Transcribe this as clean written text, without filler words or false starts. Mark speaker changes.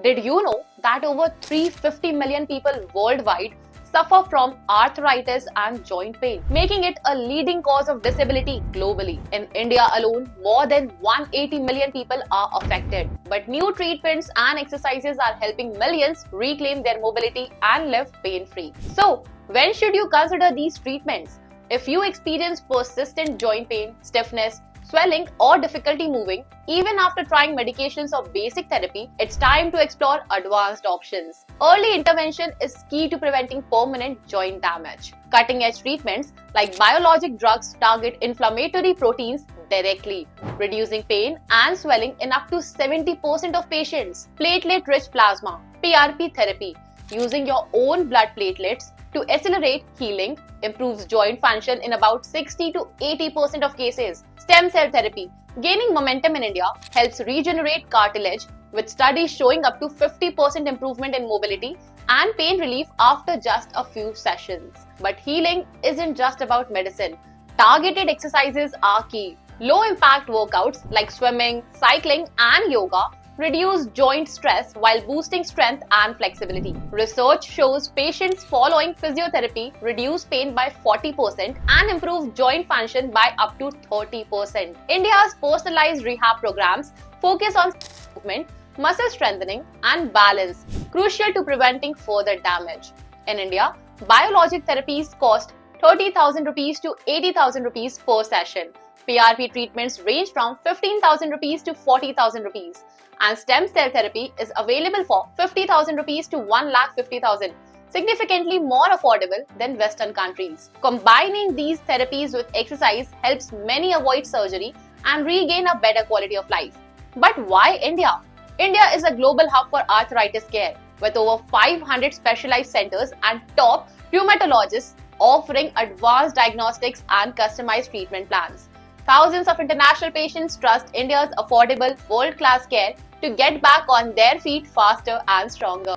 Speaker 1: Did you know that over 350 million people worldwide suffer from arthritis and joint pain, making it a leading cause of disability globally? In India alone, more than 180 million people are affected. But new treatments and exercises are helping millions reclaim their mobility and live pain-free. So, when should you consider these treatments? If you experience persistent joint pain, stiffness, swelling, or difficulty moving, even after trying medications or basic therapy, it's time to explore advanced options. Early intervention is key to preventing permanent joint damage. Cutting-edge treatments like biologic drugs target inflammatory proteins directly, reducing pain and swelling in up to 70% of patients. Platelet-rich plasma (PRP) therapy, using your own blood platelets to accelerate healing, improves joint function in about 60 to 80% of cases. Stem cell therapy, gaining momentum in India, helps regenerate cartilage, with studies showing up to 50% improvement in mobility and pain relief after just a few sessions. But healing isn't just about medicine. Targeted exercises are key. Low impact workouts like swimming, cycling, and yoga reduce joint stress while boosting strength and flexibility. Research shows patients following physiotherapy reduce pain by 40% and improve joint function by up to 30%. India's personalized rehab programs focus on movement, muscle strengthening, and balance, crucial to preventing further damage. In India, biologic therapies cost 30,000 rupees to 80,000 rupees per session. PRP treatments range from 15,000 rupees to 40,000 rupees, and stem cell therapy is available for 50,000 rupees to 1,50,000, significantly more affordable than Western countries. Combining these therapies with exercise helps many avoid surgery and regain a better quality of life. But why India? India is a global hub for arthritis care, with over 500 specialized centers and top rheumatologists offering advanced diagnostics and customized treatment plans. Thousands of international patients trust India's affordable, world-class care to get back on their feet faster and stronger.